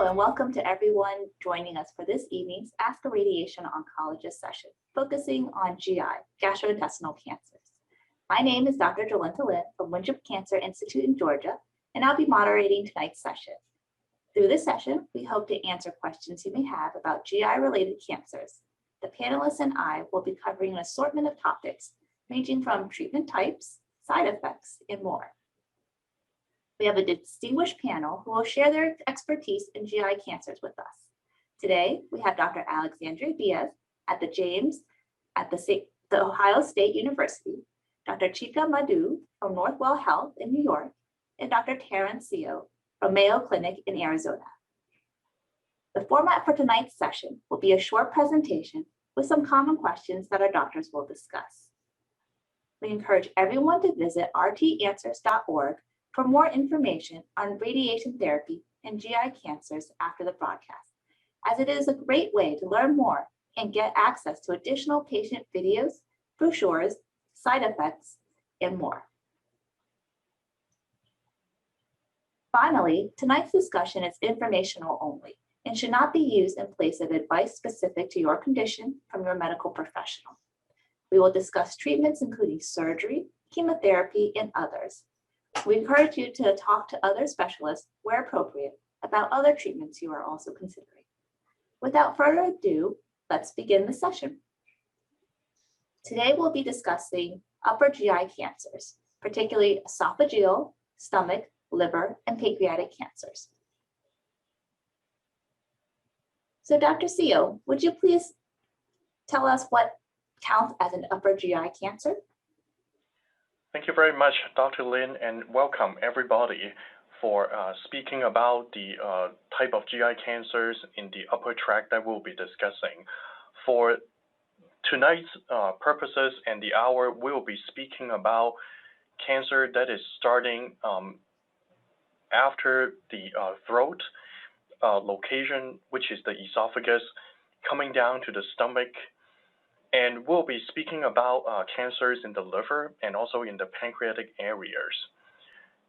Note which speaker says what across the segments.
Speaker 1: and welcome to everyone joining us for this evening's Ask a Radiation Oncologist session, focusing on GI, gastrointestinal cancers. My name is Dr. Jolinta Lin from Winthrop Cancer Institute in Georgia, and I'll be moderating tonight's session. Through this session, we hope to answer questions you may have about GI-related cancers. The panelists and I will be covering an assortment of topics, ranging from treatment types, side effects, and more. We have a distinguished panel who will share their expertise in GI cancers with us. Today, we have Dr. Alexandra Diaz at the Ohio State University, Dr. Chika Madu from Northwell Health in New York, and Dr. Terence Sio from Mayo Clinic in Arizona. The format for tonight's session will be a short presentation with some common questions that our doctors will discuss. We encourage everyone to visit RTAnswers.org for more information on radiation therapy and GI cancers after the broadcast, as it is a great way to learn more and get access to additional patient videos, brochures, side effects, and more. Finally, tonight's discussion is informational only and should not be used in place of advice specific to your condition from your medical professional. We will discuss treatments including surgery, chemotherapy, and others. We encourage you to talk to other specialists where appropriate about other treatments you are also considering. Without further ado, let's begin the session. Today we'll be discussing upper GI cancers, particularly esophageal, stomach, liver, and pancreatic cancers. So Dr. Sio, would you please tell us what counts as an upper GI cancer?
Speaker 2: Thank you very much, Dr. Lin, and welcome everybody for speaking about the type of GI cancers in the upper tract that we'll be discussing. For tonight's purposes and the hour, we'll be speaking about cancer that is starting after the throat location, which is the esophagus, coming down to the stomach. And we'll be speaking about cancers in the liver and also in the pancreatic areas.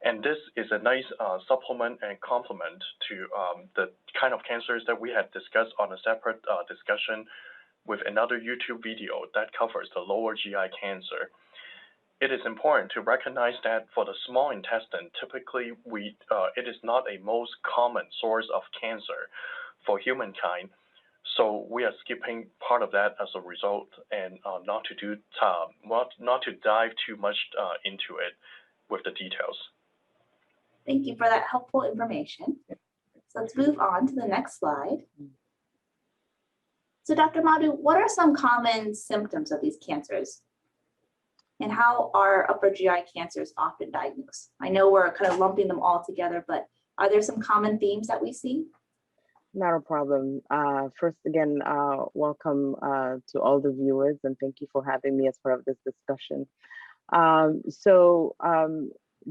Speaker 2: And this is a nice supplement and complement to the kind of cancers that we had discussed on a separate discussion with another YouTube video that covers the lower GI cancer. It is important to recognize that for the small intestine, typically it is not a most common source of cancer for humankind. So we are skipping part of that as a result, and not to dive too much into it with the details.
Speaker 1: Thank you for that helpful information. So let's move on to the next slide. So Dr. Madu, what are some common symptoms of these cancers? And how are upper GI cancers often diagnosed? I know we're kind of lumping them all together, but are there some common themes that we see?
Speaker 3: Not a problem. First, again, welcome to all the viewers, and thank you for having me as part of this discussion.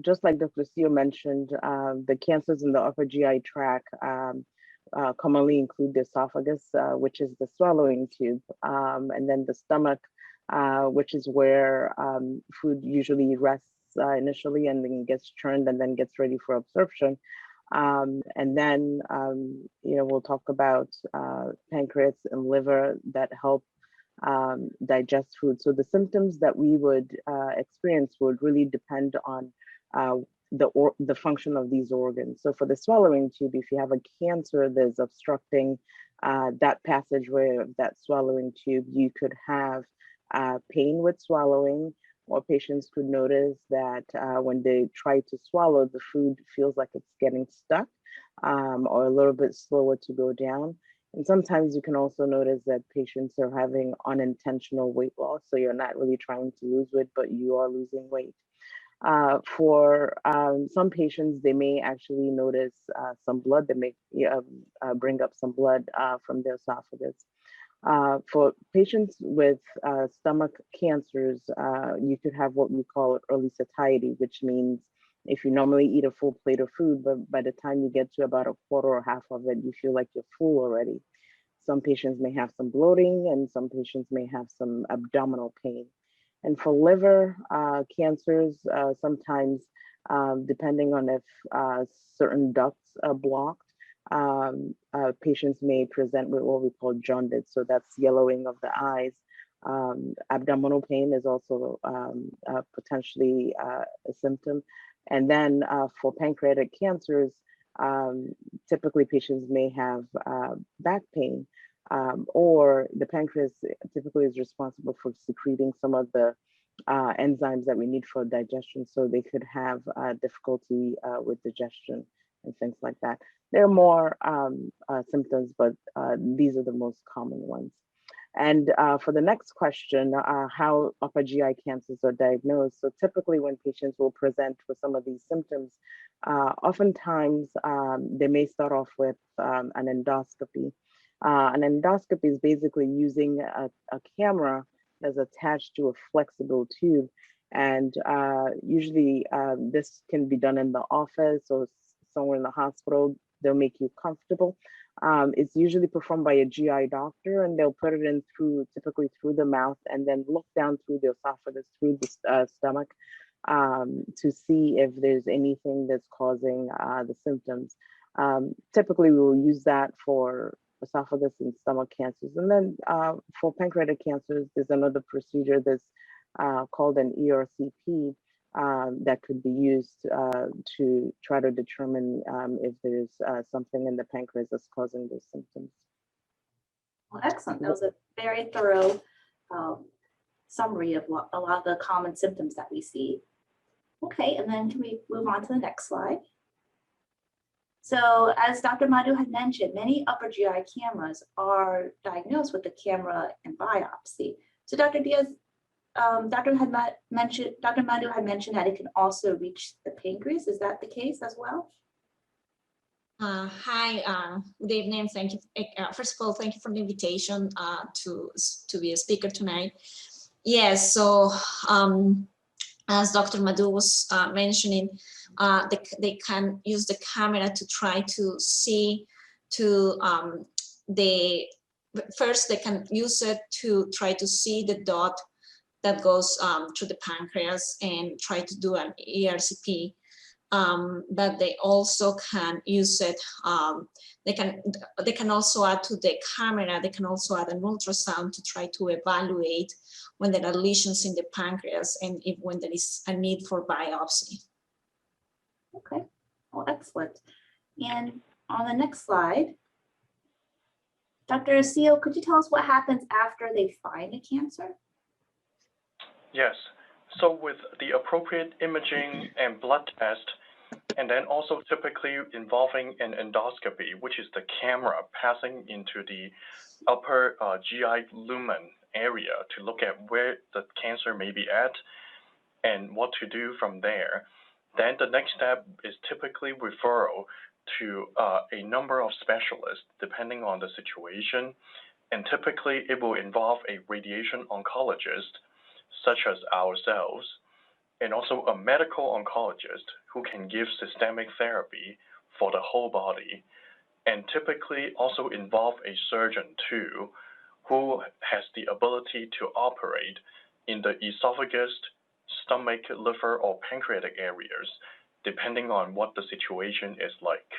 Speaker 3: Just like Dr. Sio mentioned, the cancers in the upper GI tract commonly include the esophagus, which is the swallowing tube, and then the stomach, which is where food usually rests initially and then gets churned and then gets ready for absorption. And then, we'll talk about pancreas and liver that help digest food. So the symptoms that we would experience would really depend on the function of these organs. So for the swallowing tube, if you have a cancer that's obstructing that passageway of that swallowing tube, you could have pain with swallowing, or patients could notice that when they try to swallow, the food feels like it's getting stuck or a little bit slower to go down. And sometimes you can also notice that patients are having unintentional weight loss. So you're not really trying to lose weight, but you are losing weight. For some patients, they may actually notice some blood. They may bring up some blood from their esophagus. For patients with stomach cancers, you could have what we call early satiety, which means if you normally eat a full plate of food, but by the time you get to about a quarter or half of it, you feel like you're full already. Some patients may have some bloating, and some patients may have some abdominal pain. And for liver cancers, sometimes depending on if certain ducts are blocked, patients may present with what we call jaundice, so that's yellowing of the eyes. Abdominal pain is also potentially a symptom. And then for pancreatic cancers, typically patients may have back pain, or the pancreas typically is responsible for secreting some of the enzymes that we need for digestion, so they could have difficulty with digestion and things like that. There are more symptoms, but these are the most common ones. And for the next question, how upper GI cancers are diagnosed. So typically when patients will present with some of these symptoms, oftentimes they may start off with an endoscopy. An endoscopy is basically using a camera that's attached to a flexible tube. And usually this can be done in the office or somewhere in the hospital. They'll make you comfortable. It's usually performed by a GI doctor, and they'll put it in typically through the mouth, and then look down through the esophagus, through the stomach, to see if there's anything that's causing the symptoms. Typically, we will use that for esophagus and stomach cancers. And then for pancreatic cancers, there's another procedure that's called an ERCP that could be used to try to determine if there's something in the pancreas that's causing those symptoms.
Speaker 1: Well, excellent. That was a very thorough summary of a lot of the common symptoms that we see. Okay, and then can we move on to the next slide? So as Dr. Madu had mentioned, many upper GI cameras are diagnosed with the camera and biopsy. So Dr. Diaz, Dr. Madu had mentioned that it can also reach the pancreas. Is that the case as well?
Speaker 4: Hi, good evening. Thank you. First of all, thank you for the invitation to be a speaker tonight. Yes, so as Dr. Madu was mentioning, they can use the camera to try to see first they can use it to try to see the dot that goes through the pancreas and try to do an ERCP. But they also can use it. They can also add to the camera. They can also add an ultrasound to try to evaluate when there are lesions in the pancreas and when there is a need for biopsy.
Speaker 1: Okay, well, excellent. And on the next slide, Dr. Sio, could you tell us what happens after they find a cancer?
Speaker 2: Yes. So with the appropriate imaging and blood test, and then also typically involving an endoscopy, which is the camera passing into the upper GI lumen area to look at where the cancer may be at and what to do from there. Then the next step is typically referral to a number of specialists depending on the situation. And typically it will involve a radiation oncologist, such as ourselves, and also a medical oncologist who can give systemic therapy for the whole body, and typically also involve a surgeon too, who has the ability to operate in the esophagus, stomach, liver, or pancreatic areas, depending on what the situation is like.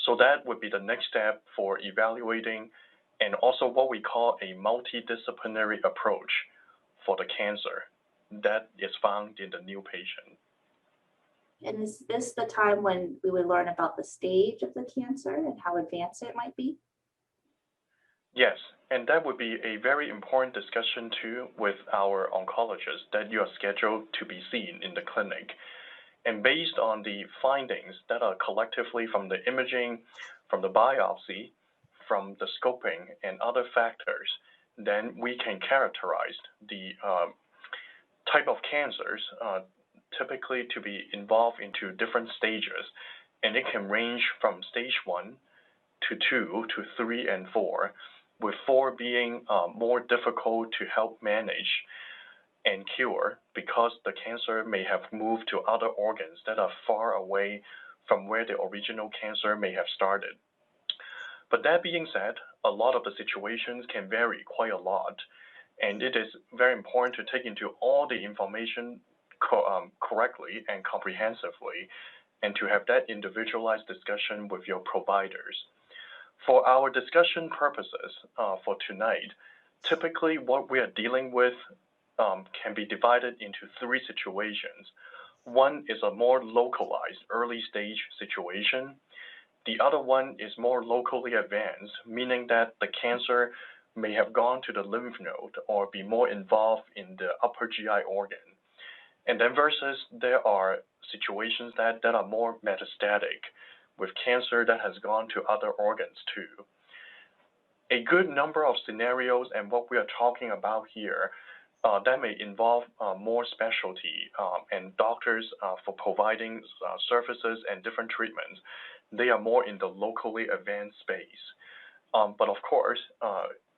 Speaker 2: So that would be the next step for evaluating, and also what we call a multidisciplinary approach for the cancer that is found in the new patient.
Speaker 1: And is this the time when we would learn about the stage of the cancer and how advanced it might be?
Speaker 2: Yes, and that would be a very important discussion too with our oncologists that you are scheduled to be seen in the clinic. And based on the findings that are collectively from the imaging, from the biopsy, from the scoping and other factors, then we can characterize the type of cancers typically to be involved into different stages. And it can range from stage 1 to 2 to 3 and 4, with 4 being more difficult to help manage and cure because the cancer may have moved to other organs that are far away from where the original cancer may have started. But that being said, a lot of the situations can vary quite a lot, and it is very important to take into all the information correctly and comprehensively, and to have that individualized discussion with your providers. For our discussion purposes for tonight, typically what we are dealing with can be divided into three situations. One is a more localized early stage situation. The other one is more locally advanced, meaning that the cancer may have gone to the lymph node or be more involved in the upper GI organ. And then versus there are situations that are more metastatic with cancer that has gone to other organs too. A good number of scenarios and what we are talking about here that may involve more specialty and doctors for providing services and different treatments. They are more in the locally advanced space. But of course,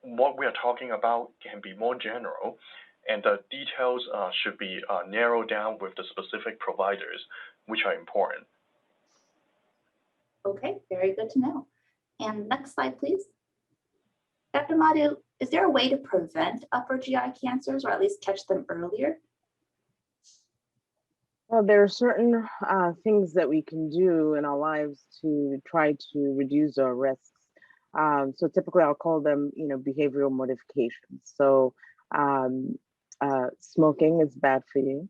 Speaker 2: what we are talking about can be more general, and the details should be narrowed down with the specific providers, which are important.
Speaker 1: Okay, very good to know. And next slide, please. Dr. Madu, is there a way to prevent upper GI cancers or at least catch them earlier?
Speaker 3: Well, there are certain things that we can do in our lives to try to reduce our risks. So typically I'll call them, behavioral modifications. So smoking is bad for you.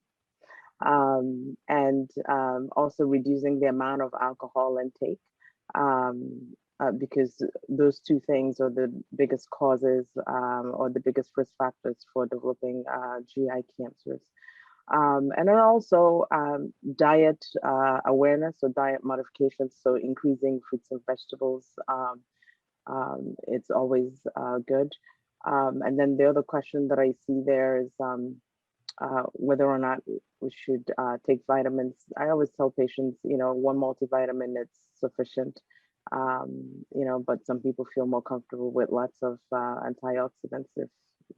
Speaker 3: And also reducing the amount of alcohol intake, because those two things are the biggest causes or the biggest risk factors for developing GI cancers. And then also diet awareness or diet modifications, so increasing fruits and vegetables, it's always good. And then the other question that I see there is whether or not we should take vitamins. I always tell patients, one multivitamin is sufficient, but some people feel more comfortable with lots of antioxidants. If,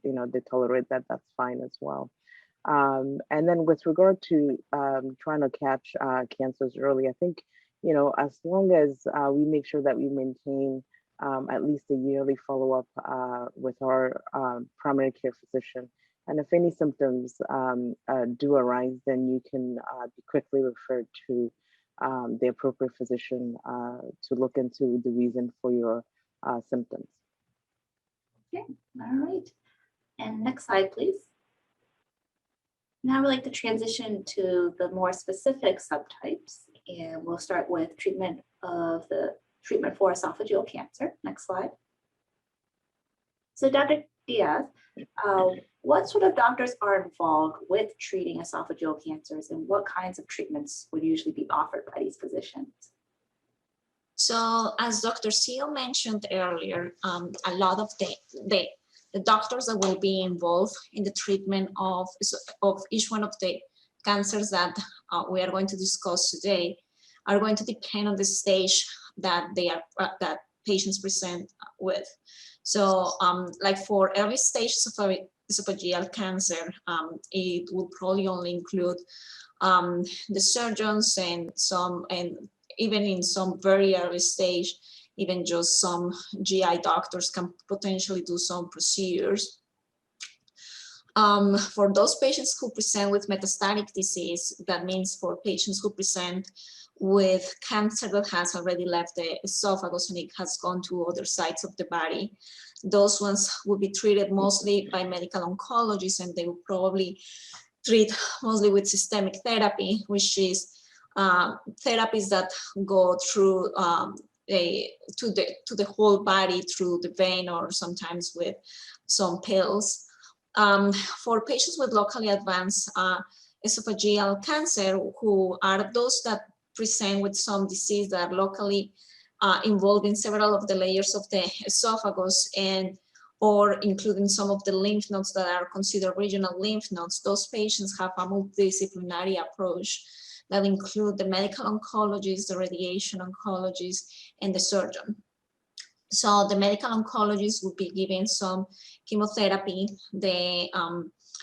Speaker 3: they tolerate that, that's fine as well. And then with regard to trying to catch cancers early, I think, as long as we make sure that we maintain at least a yearly follow-up with our primary care physician. And if any symptoms do arise, then you can be quickly referred to the appropriate physician to look into the reason for your symptoms.
Speaker 1: Okay, all right. And next slide, please. Now we'd like to transition to the more specific subtypes, and we'll start with treatment for esophageal cancer. Next slide. So Dr. Diaz, what sort of doctors are involved with treating esophageal cancers, and what kinds of treatments would usually be offered by these physicians?
Speaker 4: So as Dr. Sio mentioned earlier, a lot of the doctors that will be involved in the treatment of each one of the cancers that we are going to discuss today are going to depend on the stage that that patients present with. So like for every stage of esophageal cancer, it will probably only include the surgeons and even in some very early stage, even just some GI doctors can potentially do some procedures. For those patients who present with metastatic disease, that means for patients who present with cancer that has already left the esophagus and it has gone to other sites of the body, those ones will be treated mostly by medical oncologists, and they will probably treat mostly with systemic therapy, which is therapies that go through to the whole body through the vein or sometimes with some pills. For patients with locally advanced esophageal cancer, who are those that present with some disease that are locally involved in several of the layers of the esophagus or including some of the lymph nodes that are considered regional lymph nodes, those patients have a multidisciplinary approach that include the medical oncologist, the radiation oncologist, and the surgeon. So the medical oncologist will be giving some chemotherapy. The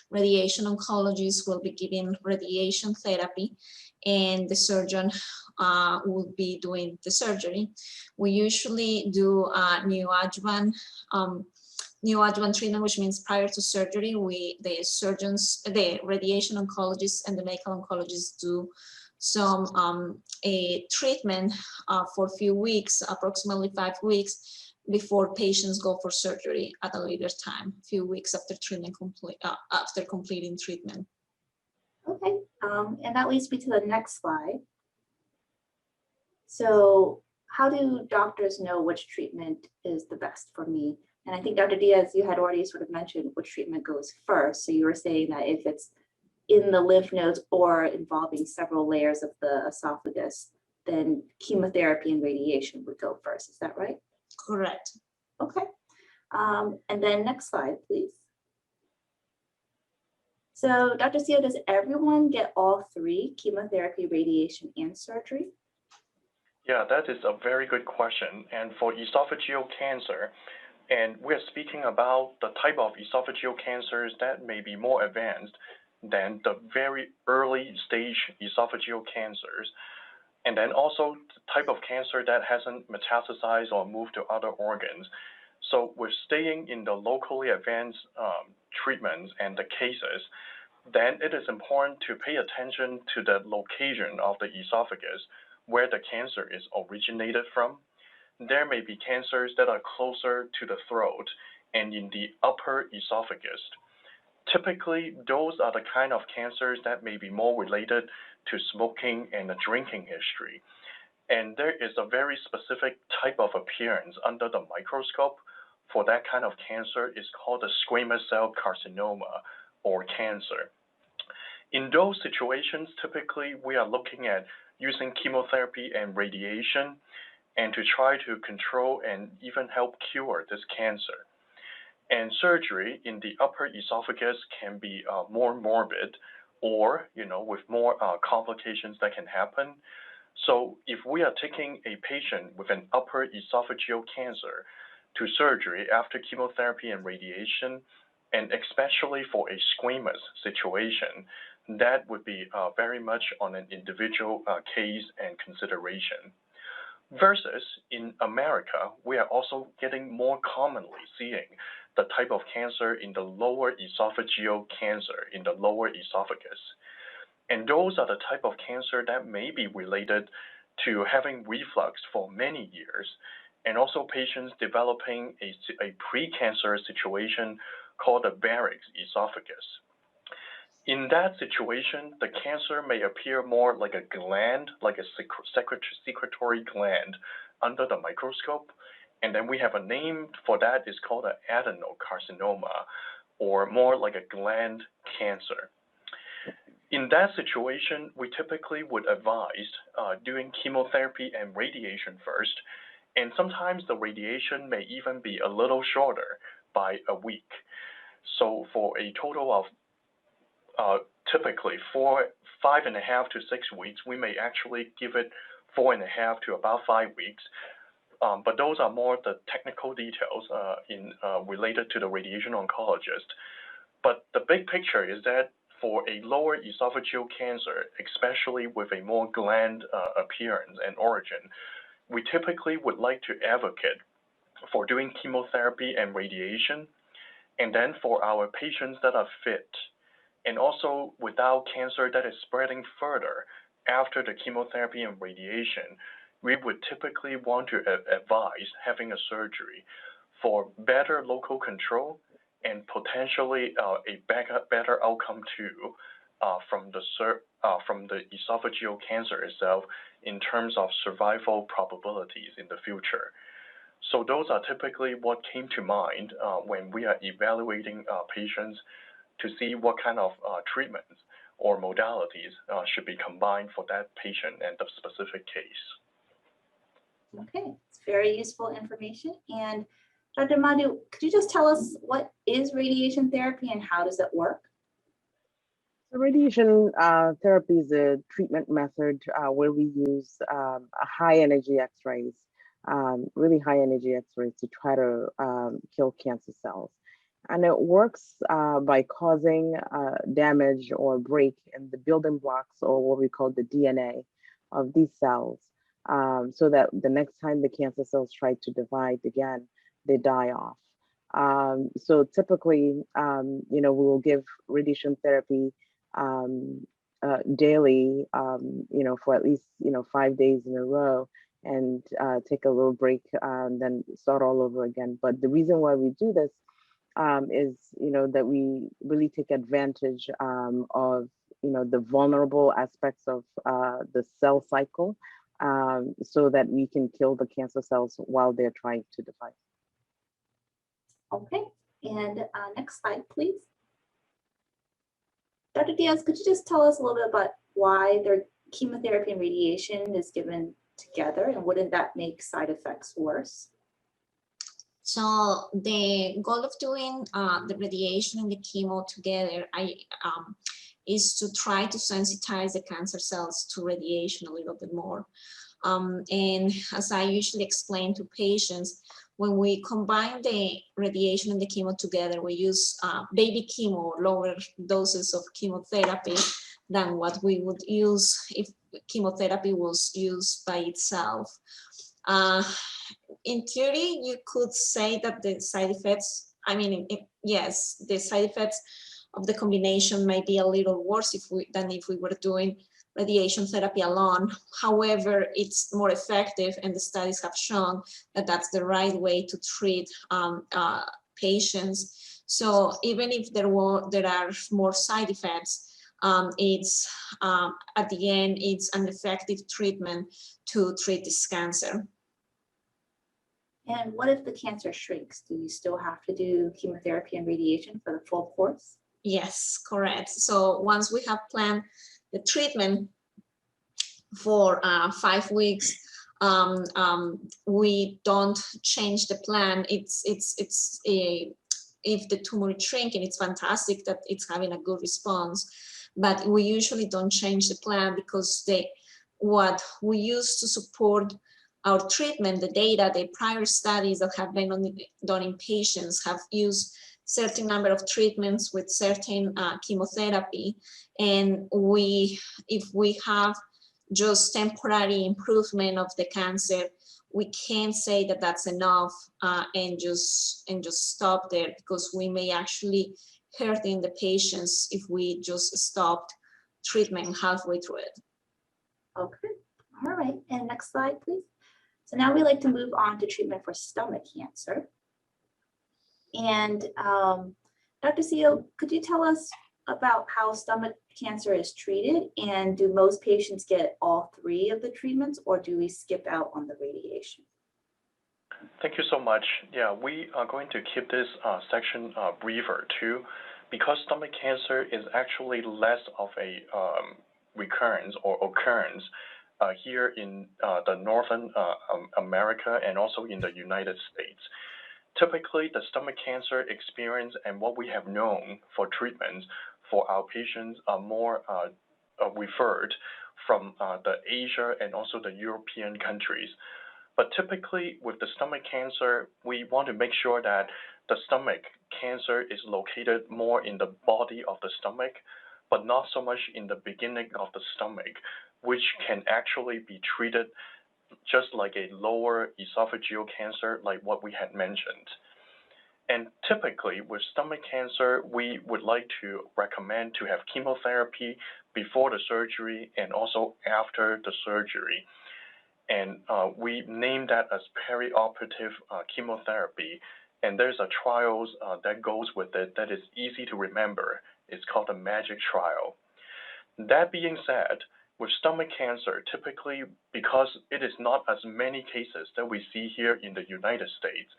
Speaker 4: radiation oncologist will be giving radiation therapy, and the surgeon will be doing the surgery. We usually do neoadjuvant neoadjuvant treatment, which means prior to surgery, the surgeons, the radiation oncologists and the medical oncologists do some a treatment for a few weeks, approximately 5 weeks, before patients go for surgery at a later time, a few weeks after treatment after completing treatment.
Speaker 1: Okay, and that leads me to the next slide. So how do doctors know which treatment is the best for me? And I think Dr. Diaz, you had already sort of mentioned which treatment goes first. So you were saying that if it's in the lymph nodes or involving several layers of the esophagus, then chemotherapy and radiation would go first. Is that right?
Speaker 4: Correct.
Speaker 1: Okay. And then next slide, please. So Dr. Sio, does everyone get all three, chemotherapy, radiation, and surgery?
Speaker 2: Yeah, that is a very good question. And for esophageal cancer, and we're speaking about the type of esophageal cancers that may be more advanced than the very early stage esophageal cancers. And then also the type of cancer that hasn't metastasized or moved to other organs. So we're staying in the locally advanced treatments and the cases, then it is important to pay attention to the location of the esophagus where the cancer is originated from. There may be cancers that are closer to the throat and in the upper esophagus. Typically, those are the kind of cancers that may be more related to smoking and a drinking history. And there is a very specific type of appearance under the microscope for that kind of cancer. Is called a squamous cell carcinoma or cancer. In those situations, typically we are looking at using chemotherapy and radiation and to try to control and even help cure this cancer. And surgery in the upper esophagus can be more morbid or, with more complications that can happen. So if we are taking a patient with an upper esophageal cancer to surgery after chemotherapy and radiation, and especially for a squamous situation, that would be very much on an individual case and consideration. Versus in America, we are also getting more commonly seeing the type of cancer in the lower esophageal cancer, in the lower esophagus. And those are the type of cancer that may be related to having reflux for many years, and also patients developing a precancerous situation called a Barrett's esophagus. In that situation, the cancer may appear more like a gland, like a secretory gland under the microscope. And then we have a name for that, is called an adenocarcinoma, or more like a gland cancer. In that situation, we typically would advise doing chemotherapy and radiation first, and sometimes the radiation may even be a little shorter by a week. So for a total of typically 5.5 to 6 weeks, we may actually give it 4.5 to about 5 weeks. But those are more the technical details related to the radiation oncologist. But the big picture is that for a lower esophageal cancer, especially with a more gland appearance and origin, we typically would like to advocate for doing chemotherapy and radiation. And then for our patients that are fit, and also without cancer that is spreading further after the chemotherapy and radiation, we would typically want to advise having a surgery for better local control and potentially a better outcome too from the esophageal cancer itself in terms of survival probabilities in the future. So those are typically what came to mind when we are evaluating patients to see what kind of treatments or modalities should be combined for that patient and the specific case.
Speaker 1: Okay, it's very useful information. And Dr. Madu, could you just tell us what is radiation therapy and how does it work?
Speaker 3: So radiation therapy is a treatment method where we use high energy X-rays, really high energy X-rays to try to kill cancer cells. And it works by causing damage or break in the building blocks, or what we call the DNA of these cells, so that the next time the cancer cells try to divide again, they die off. So typically, we will give radiation therapy daily, for at least, 5 days in a row, and take a little break, then start all over again. But the reason why we do this is, that we really take advantage of, the vulnerable aspects of the cell cycle, so that we can kill the cancer cells while they're trying to divide.
Speaker 1: Okay, and next slide, please. Dr. Diaz, could you just tell us a little bit about why their chemotherapy and radiation is given together, and wouldn't that make side effects worse?
Speaker 4: So the goal of doing the radiation and the chemo together is to try to sensitize the cancer cells to radiation a little bit more. And as I usually explain to patients, when we combine the radiation and the chemo together, we use baby chemo, lower doses of chemotherapy than what we would use if chemotherapy was used by itself. In theory, you could say that the side effects, yes, the side effects of the combination might be a little worse than if we were doing radiation therapy alone. However, it's more effective, and the studies have shown that that's the right way to treat patients. So even if there are more side effects, it's at the end, it's an effective treatment to treat this cancer.
Speaker 1: And what if the cancer shrinks? Do you still have to do chemotherapy and radiation for the full course?
Speaker 4: Yes, correct. So once we have planned the treatment for 5 weeks, we don't change the plan. If the tumor is shrinking, it's fantastic that it's having a good response, but we usually don't change the plan, because what we use to support our treatment, the data, the prior studies that have been done in patients have used certain number of treatments with certain chemotherapy. And if we have just temporary improvement of the cancer, we can't say that that's enough and just stop there, because we may actually hurt in the patients if we just stopped treatment halfway through it.
Speaker 1: Okay, all right, and next slide, please. So now we like to move on to treatment for stomach cancer. And Dr. Sio, could you tell us about how stomach cancer is treated, and do most patients get all 3 of the treatments, or do we skip out on the radiation?
Speaker 2: Thank you so much. Yeah, we are going to keep this section briefer too, because stomach cancer is actually less of a recurrence or occurrence here in the Northern America and also in the United States. Typically, the stomach cancer experience and what we have known for treatments for our patients are more referred from the Asia and also the European countries. But typically with the stomach cancer, we want to make sure that the stomach cancer is located more in the body of the stomach, but not so much in the beginning of the stomach, which can actually be treated just like a lower esophageal cancer, like what we had mentioned. And typically with stomach cancer, we would like to recommend to have chemotherapy before the surgery and also after the surgery. And we name that as perioperative chemotherapy. And there's a trial that goes with it that is easy to remember. It's called the MAGIC trial. That being said, with stomach cancer, typically because it is not as many cases that we see here in the United States,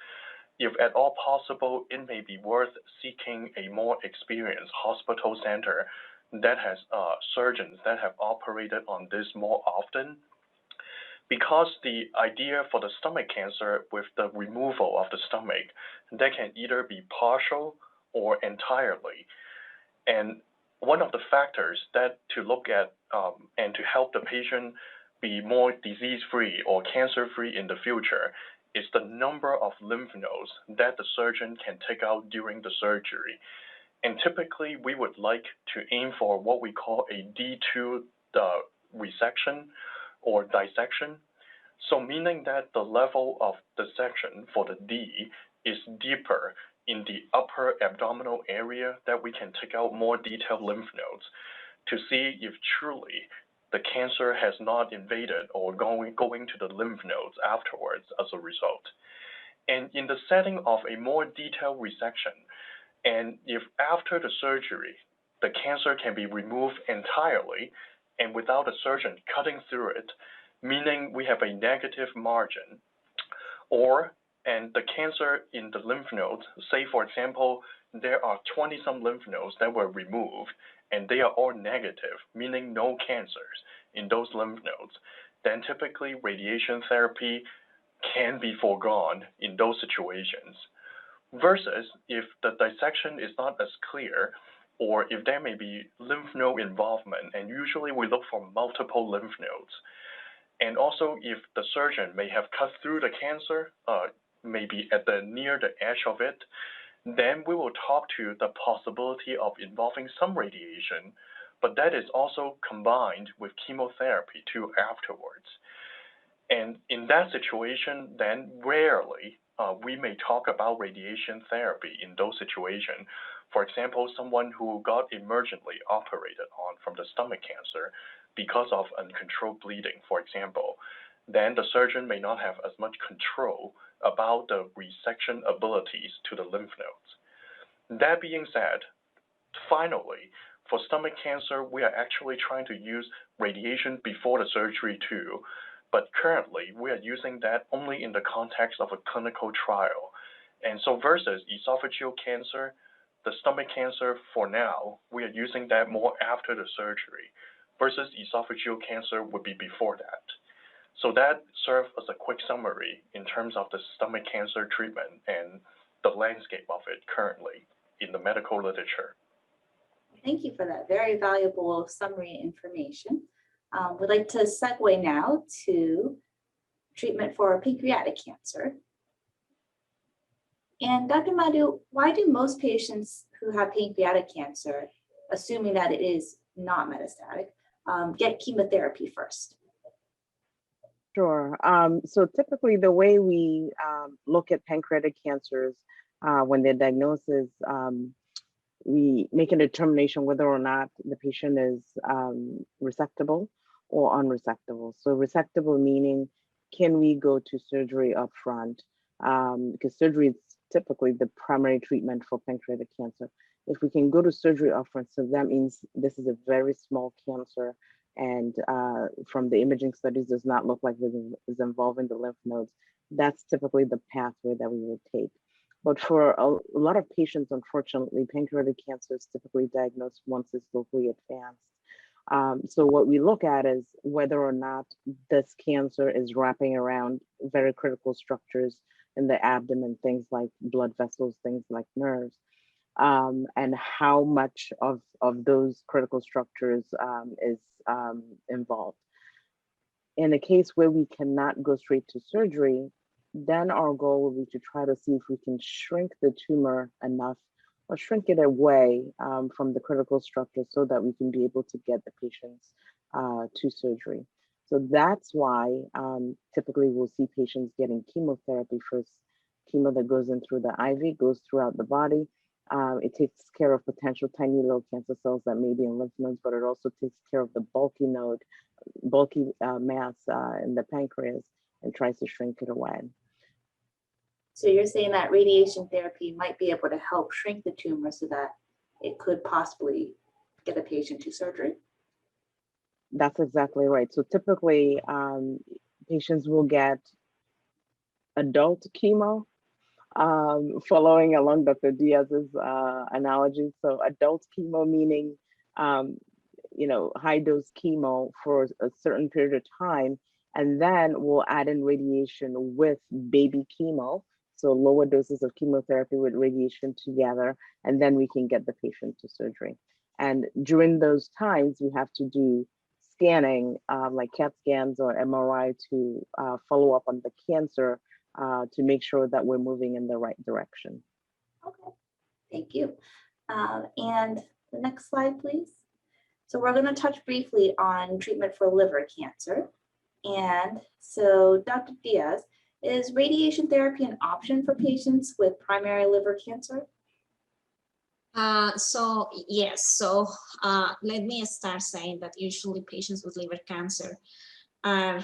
Speaker 2: if at all possible, it may be worth seeking a more experienced hospital center that has surgeons that have operated on this more often. Because the idea for the stomach cancer with the removal of the stomach, that can either be partial or entirely. And one of the factors that to look at and to help the patient be more disease-free or cancer-free in the future is the number of lymph nodes that the surgeon can take out during the surgery. And typically, we would like to aim for what we call a D2 resection or dissection. So meaning that the level of dissection for the D is deeper in the upper abdominal area that we can take out more detailed lymph nodes to see if truly the cancer has not invaded or going to the lymph nodes afterwards as a result. And in the setting of a more detailed resection, and if after the surgery, the cancer can be removed entirely and without a surgeon cutting through it, meaning we have a negative margin, and the cancer in the lymph nodes, say for example, there are 20-some lymph nodes that were removed and they are all negative, meaning no cancers in those lymph nodes, then typically radiation therapy can be foregone in those situations. Versus if the dissection is not as clear, or if there may be lymph node involvement, and usually we look for multiple lymph nodes. And also if the surgeon may have cut through the cancer, maybe at near the edge of it, then we will talk to the possibility of involving some radiation, but that is also combined with chemotherapy too afterwards. And in that situation, then rarely we may talk about radiation therapy in those situations. For example, someone who got emergently operated on from the stomach cancer because of uncontrolled bleeding, for example, then the surgeon may not have as much control about the resection abilities to the lymph nodes. That being said, finally, for stomach cancer, we are actually trying to use radiation before the surgery too, but currently we are using that only in the context of a clinical trial. And so versus esophageal cancer, the stomach cancer for now, we are using that more after the surgery, versus esophageal cancer would be before that. So that serves as a quick summary in terms of the stomach cancer treatment and the landscape of it currently in the medical literature.
Speaker 1: Thank you for that very valuable summary information. We'd like to segue now to treatment for pancreatic cancer. And Dr. Madu, why do most patients who have pancreatic cancer, assuming that it is not metastatic, get chemotherapy first?
Speaker 3: Sure. So typically the way we look at pancreatic cancers when they're diagnosed is we make a determination whether or not the patient is resectable or unresectable. So resectable meaning, can we go to surgery up front? Because surgery is typically the primary treatment for pancreatic cancer. If we can go to surgery upfront, so that means this is a very small cancer, and from the imaging studies does not look like it is involving the lymph nodes. That's typically the pathway that we would take. But for a lot of patients, unfortunately, pancreatic cancer is typically diagnosed once it's locally advanced. So what we look at is whether or not this cancer is wrapping around very critical structures in the abdomen, things like blood vessels, things like nerves, and how much of those critical structures is involved. In a case where we cannot go straight to surgery, then our goal will be to try to see if we can shrink the tumor enough or shrink it away from the critical structure so that we can be able to get the patients to surgery. So that's why typically we'll see patients getting chemotherapy first. Chemo that goes in through the IV goes throughout the body. It takes care of potential tiny little cancer cells that may be in lymph nodes, but it also takes care of the bulky mass in the pancreas and tries to shrink it away.
Speaker 1: So you're saying that radiation therapy might be able to help shrink the tumor so that it could possibly get a patient to surgery?
Speaker 3: That's exactly right. So typically patients will get adult chemo, following along Dr. Diaz's analogy. So adult chemo meaning, high dose chemo for a certain period of time, and then we'll add in radiation with baby chemo. So lower doses of chemotherapy with radiation together, and then we can get the patient to surgery. And during those times, we have to do scanning like CAT scans or MRI to follow up on the cancer to make sure that we're moving in the right direction.
Speaker 1: Okay, thank you. And the next slide, please. So we're going to touch briefly on treatment for liver cancer. And so, Dr. Diaz, Is radiation therapy an option for patients with primary liver cancer?
Speaker 4: So yes, so let me start saying that usually patients with liver cancer are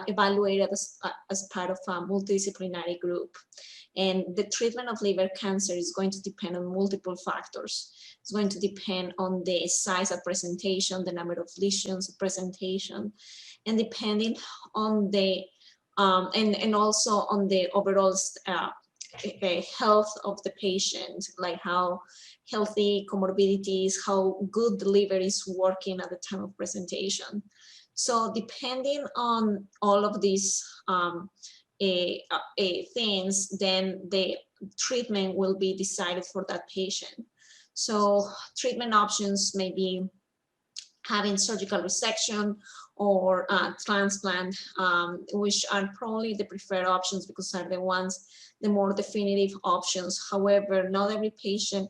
Speaker 4: evaluated as part of a multidisciplinary group. And the treatment of liver cancer is going to depend on multiple factors. It's going to depend on the size of presentation, the number of lesions of presentation, and depending on the, and also on the overall health of the patient, like how healthy comorbidities, how good the liver is working at the time of presentation. So depending on all of these things, then the treatment will be decided for that patient. So treatment options may be having surgical resection or transplant, which are probably the preferred options because are the ones, the more definitive options. However, not every patient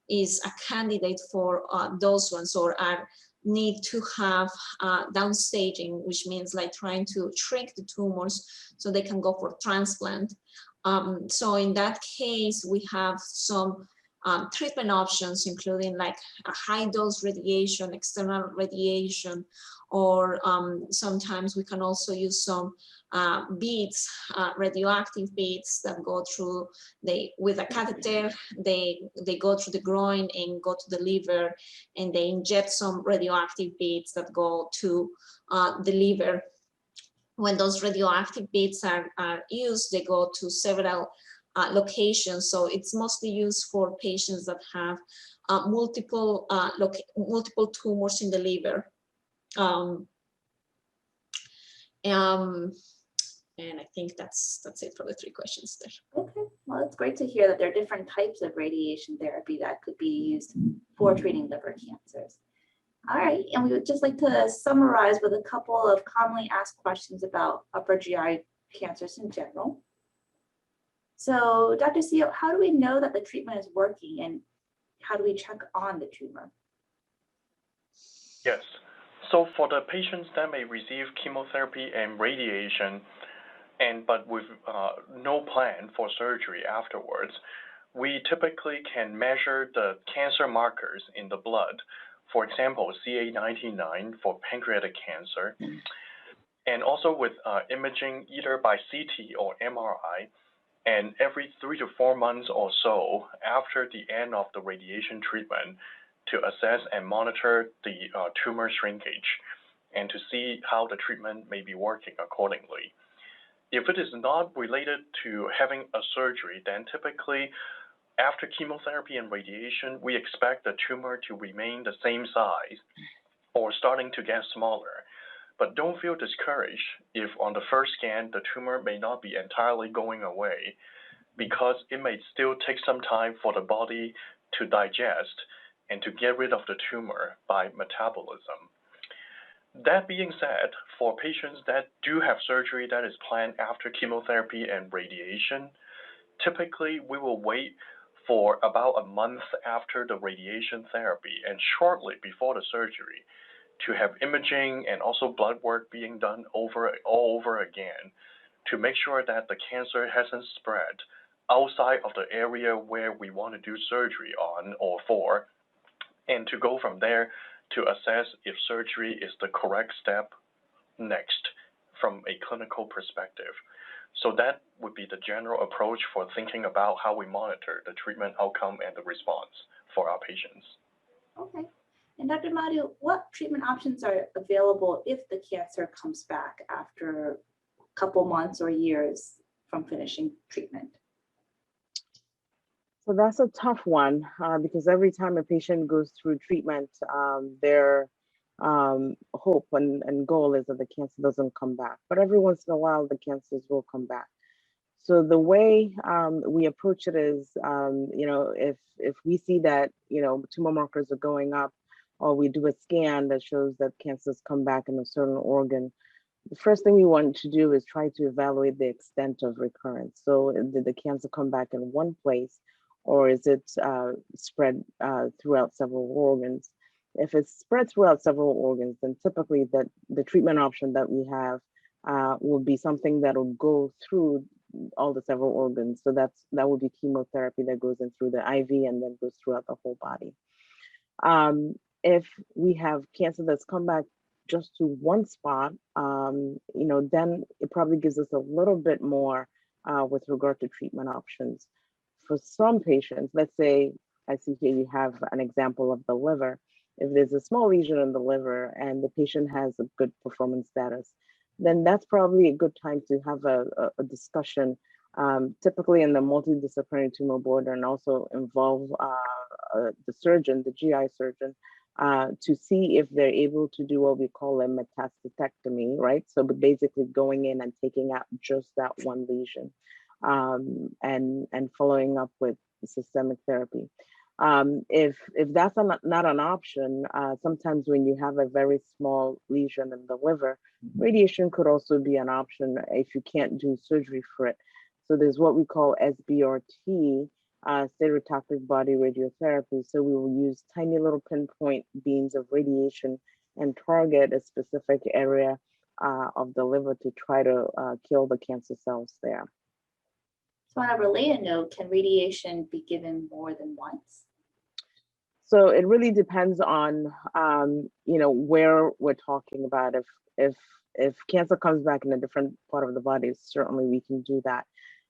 Speaker 4: is a candidate for those ones, or are need to have downstaging, which means like trying to shrink the tumors so they can go for transplant. So in that case, we have some treatment options, including like a high dose radiation, external radiation, or sometimes we can also use some beads, radioactive beads that go through, with a catheter, they go through the groin and go to the liver, and they inject some radioactive beads that go to the liver. When those radioactive beads are used, they go to several locations. So it's mostly used for patients that have multiple tumors in the liver. And I think that's it for the 3 questions there.
Speaker 1: Okay, well, it's great to hear that there are different types of radiation therapy that could be used for treating liver cancers. All right, and we would just like to summarize with a couple of commonly asked questions about upper GI cancers in general. So, Dr. Sio, how do we know that the treatment is working, and how do we check on the tumor?
Speaker 2: Yes. So for the patients that may receive chemotherapy and radiation, but with no plan for surgery afterwards, we typically can measure the cancer markers in the blood. For example, CA19-9 for pancreatic cancer, and also with imaging either by CT or MRI, and every 3 to 4 months or so after the end of the radiation treatment, to assess and monitor the tumor shrinkage and to see how the treatment may be working accordingly. If it is not related to having a surgery, then typically after chemotherapy and radiation, we expect the tumor to remain the same size or starting to get smaller. But don't feel discouraged if on the first scan, the tumor may not be entirely going away, because it may still take some time for the body to digest and to get rid of the tumor by metabolism. That being said, for patients that do have surgery that is planned after chemotherapy and radiation, typically we will wait for about a month after the radiation therapy and shortly before the surgery to have imaging and also blood work being done all over again to make sure that the cancer hasn't spread outside of the area where we want to do surgery on or for, and to go from there to assess if surgery is the correct step next from a clinical perspective. So that would be the general approach for thinking about how we monitor the treatment outcome and the response for our patients.
Speaker 1: Okay. And Dr. Madu, what treatment options are available if the cancer comes back after a couple months or years from finishing treatment?
Speaker 3: So that's a tough one because every time a patient goes through treatment, their hope and goal is that the cancer doesn't come back. But every once in a while, the cancers will come back. So the way we approach it is, if we see that, tumor markers are going up, or we do a scan that shows that cancers come back in a certain organ, the first thing we want to do is try to evaluate the extent of recurrence. So did the cancer come back in one place, or is it spread throughout several organs? If it's spread throughout several organs, then typically the treatment option that we have will be something that will go through all the several organs. So that would be chemotherapy that goes in through the IV and then goes throughout the whole body. If we have cancer that's come back just to one spot, then it probably gives us a little bit more with regard to treatment options. For some patients, let's say, I see here you have an example of the liver. If there's a small lesion in the liver and the patient has a good performance status, then that's probably a good time to have a discussion, typically in the multidisciplinary tumor board, and also involve the surgeon, the GI surgeon, to see if they're able to do what we call a metastatectomy, right? So basically going in and taking out just that one lesion, and following up with systemic therapy. If that's not an option, sometimes when you have a very small lesion in the liver, radiation could also be an option if you can't do surgery for it. So there's what we call SBRT, stereotactic body radiotherapy. So we will use tiny little pinpoint beams of radiation and target a specific area of the liver to try to kill the cancer cells there.
Speaker 1: So on a related note, can radiation be given more than once?
Speaker 3: So it really depends on where we're talking about. If cancer comes back in a different part of the body, certainly we can do that.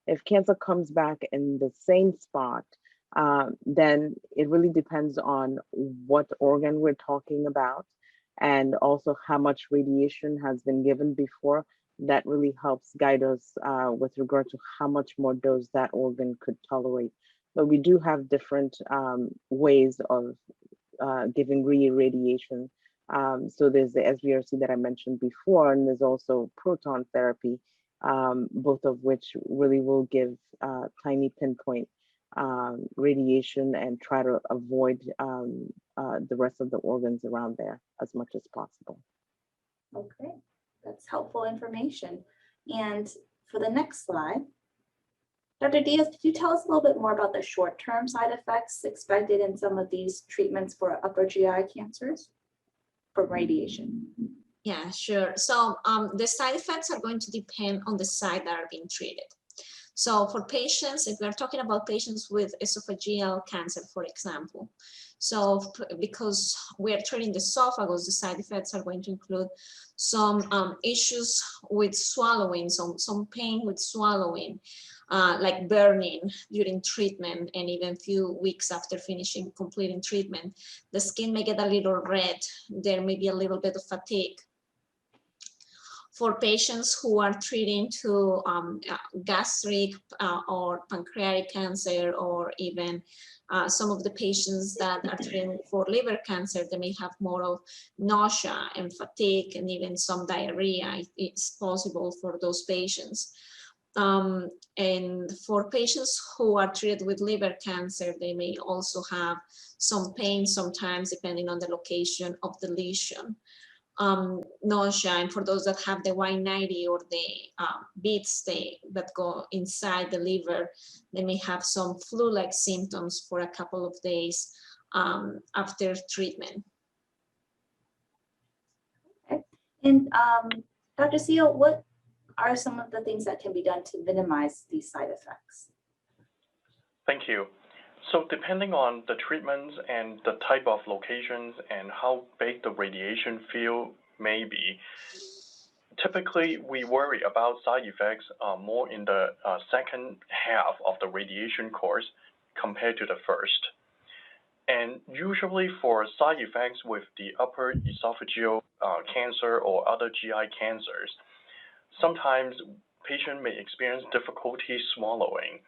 Speaker 3: If cancer comes back in the same spot, then it really depends on what organ we're talking about, and also how much radiation has been given before. That really helps guide us with regard to how much more dose that organ could tolerate. But we do have different ways of giving radiation. So there's the SBRC that I mentioned before, and there's also proton therapy, both of which really will give tiny pinpoint radiation and try to avoid the rest of the organs around there as much as possible.
Speaker 1: Okay, that's helpful information. And for the next slide, Dr. Diaz, could you tell us a little bit more about the short-term side effects expected in some of these treatments for upper GI cancers from radiation?
Speaker 4: Yeah, sure. So the side effects are going to depend on the site that are being treated. So for patients, if we're talking about patients with esophageal cancer, for example, so because we are treating the esophagus, the side effects are going to include some issues with swallowing, some pain with swallowing, like burning during treatment, and even a few weeks after completing treatment. The skin may get a little red. There may be a little bit of fatigue. For patients who are treating to gastric or pancreatic cancer, or even some of the patients that are treating for liver cancer, they may have more of nausea and fatigue and even some diarrhea. It's possible for those patients. And for patients who are treated with liver cancer, they may also have some pain sometimes, depending on the location of the lesion. Nausea, and for those that have the Y90 or the beads that go inside the liver, they may have some flu-like symptoms for a couple of days after treatment.
Speaker 1: Okay. And Dr. Sio, what are some of the things that can be done to minimize these side effects?
Speaker 2: Thank you. So depending on the treatments and the type of locations and how big the radiation field may be, typically we worry about side effects more in the second half of the radiation course compared to the first. And usually for side effects with the upper esophageal cancer or other GI cancers, sometimes patient may experience difficulty swallowing,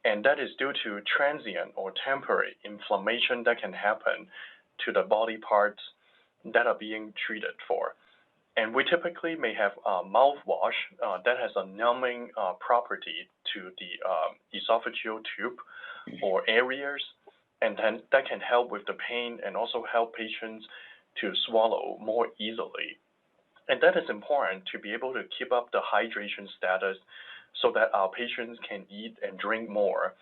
Speaker 2: and that is due to transient or temporary inflammation that can happen to the body parts that are being treated for. And we typically may have mouthwash that has a numbing property to the esophageal tube or areas, and then that can help with the pain and also help patients to swallow more easily. And that is important to be able to keep up the hydration status so that our patients can eat and drink more,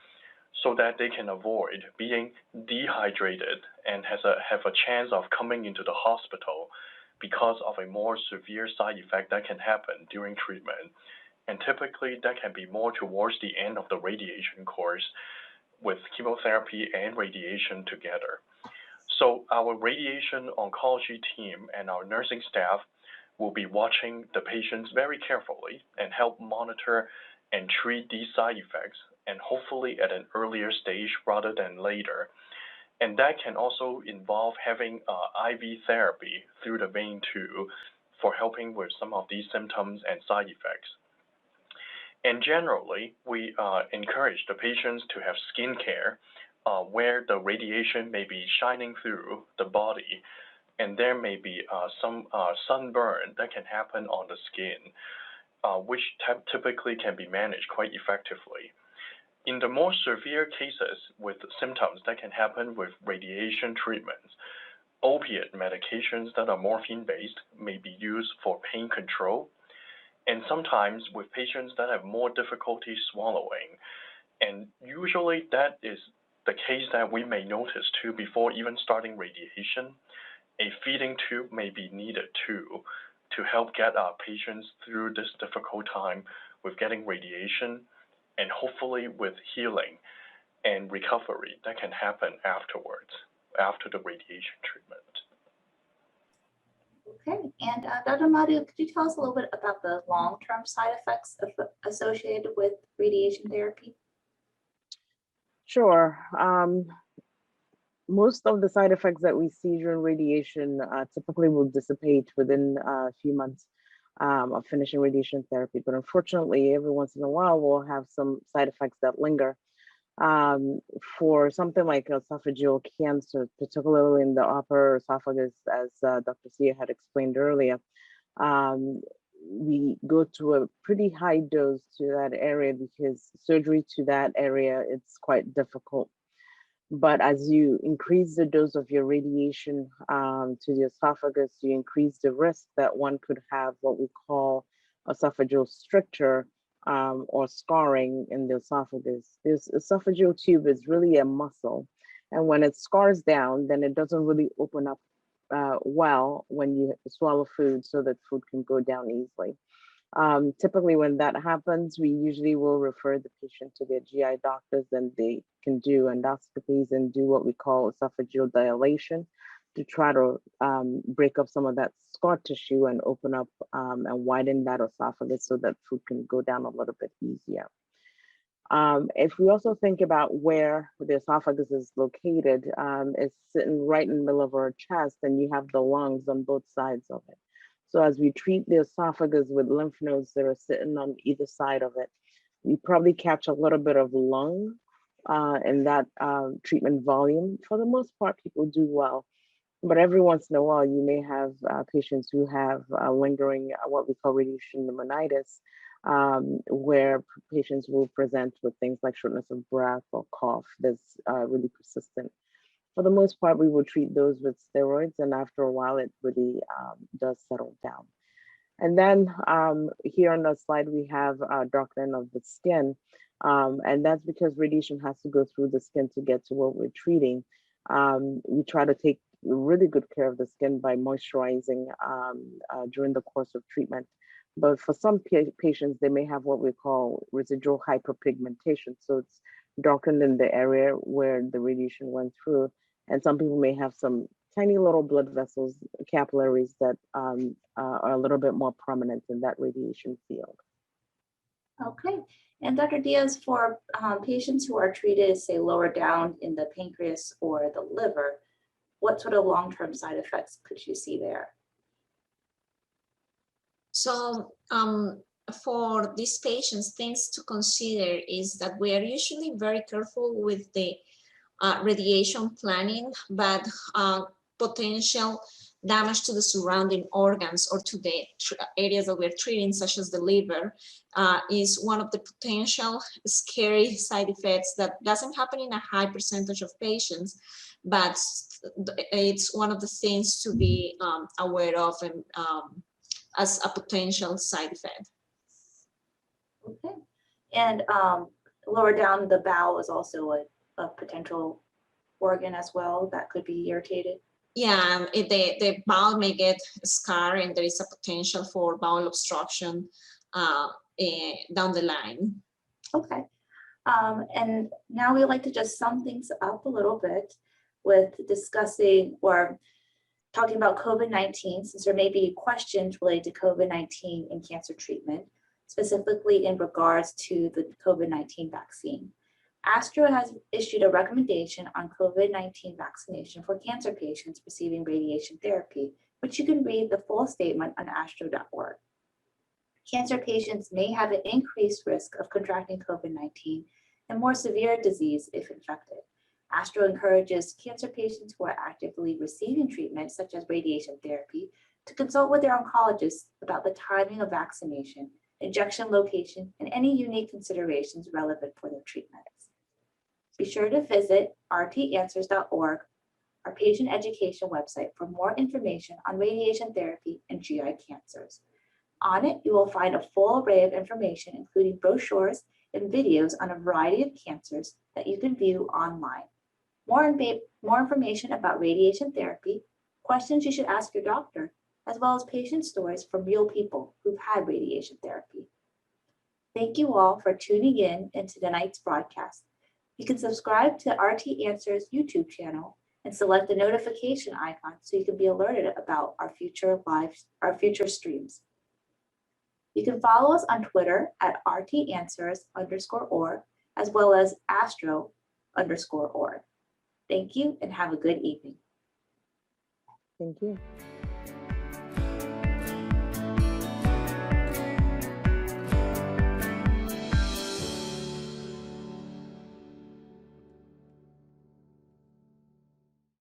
Speaker 2: so that they can avoid being dehydrated and have a chance of coming into the hospital because of a more severe side effect that can happen during treatment. and typically that can be more towards the end of the radiation course with chemotherapy and radiation together. So our radiation oncology team and our nursing staff will be watching the patients very carefully and help monitor and treat these side effects, and hopefully at an earlier stage rather than later. And that can also involve having IV therapy through the vein too for helping with some of these symptoms and side effects. And generally, we encourage the patients to have skin care where the radiation may be shining through the body, and there may be some sunburn that can happen on the skin, which typically can be managed quite effectively. In the more severe cases with symptoms that can happen with radiation treatments, opiate medications that are morphine-based may be used for pain control, and sometimes with patients that have more difficulty swallowing. And usually that is the case that we may notice too before even starting radiation. A feeding tube may be needed too to help get our patients through this difficult time with getting radiation, and hopefully with healing and recovery that can happen afterwards, after the radiation treatment.
Speaker 1: Okay, and Dr. Madu, could you tell us a little bit about the long-term side effects associated with radiation therapy?
Speaker 3: Sure. Most of the side effects that we see during radiation typically will dissipate within a few months of finishing radiation therapy. But unfortunately, every once in a while, we'll have some side effects that linger. For something like esophageal cancer, particularly in the upper esophagus, as Dr. Sio had explained earlier, we go to a pretty high dose to that area because surgery to that area, it's quite difficult. But as you increase the dose of your radiation to the esophagus, you increase the risk that one could have what we call esophageal stricture or scarring in the esophagus. This esophageal tube is really a muscle. And when it scars down, then it doesn't really open up well when you swallow food so that food can go down easily. Typically when that happens, we usually will refer the patient to their GI doctors, and they can do endoscopies and do what we call esophageal dilation to try to break up some of that scar tissue and open up and widen that esophagus so that food can go down a little bit easier. If we also think about where the esophagus is located, it's sitting right in the middle of our chest, and you have the lungs on both sides of it. So as we treat the esophagus with lymph nodes that are sitting on either side of it, we probably catch a little bit of lung in that treatment volume. For the most part, people do well. But every once in a while, you may have patients who have lingering, what we call radiation pneumonitis, where patients will present with things like shortness of breath or cough that's really persistent. For the most part, we will treat those with steroids, and after a while, it really does settle down. And then here on the slide, we have darkening of the skin, and that's because radiation has to go through the skin to get to what we're treating. We try to take really good care of the skin by moisturizing during the course of treatment. But for some patients, they may have what we call residual hyperpigmentation. So it's darkened in the area where the radiation went through. And some people may have some tiny little blood vessels, capillaries that are a little bit more prominent in that radiation field.
Speaker 1: Okay, and Dr. Diaz, for patients who are treated, say, lower down in the pancreas or the liver, what sort of long-term side effects could you see there?
Speaker 4: So for these patients, things to consider is that we are usually very careful with the radiation planning, but potential damage to the surrounding organs or to the areas that we're treating, such as the liver, is one of the potential scary side effects that doesn't happen in a high percentage of patients, but it's one of the things to be aware of and as a potential side effect.
Speaker 1: Okay, and lower down the bowel is also a potential organ as well that could be irritated.
Speaker 4: yeah, the bowel may get scarred and there is a potential for bowel obstruction down the line.
Speaker 1: Okay. And now we'd like to just sum things up a little bit with discussing or talking about COVID-19, since there may be questions related to COVID-19 and cancer treatment, specifically in regards to the COVID-19 vaccine. ASTRO has issued a recommendation on COVID-19 vaccination for cancer patients receiving radiation therapy, which you can read the full statement on astro.org. Cancer patients may have an increased risk of contracting COVID-19 and more severe disease if infected. ASTRO encourages cancer patients who are actively receiving treatment, such as radiation therapy, to consult with their oncologist about the timing of vaccination, injection location, and any unique considerations relevant for their treatments. Be sure to visit RTAnswers.org, our patient education website, for more information on radiation therapy and GI cancers. On it, you will find a full array of information, including brochures and videos on a variety of cancers that you can view online. More information about radiation therapy, questions you should ask your doctor, as well as patient stories from real people who've had radiation therapy. Thank you all for tuning in into tonight's broadcast. You can subscribe to RT Answers YouTube channel and select the notification icon so you can be alerted about our future streams. You can follow us on Twitter at RTAnswers_org, as well as astro_org. Thank you and have a good evening.
Speaker 3: Thank you.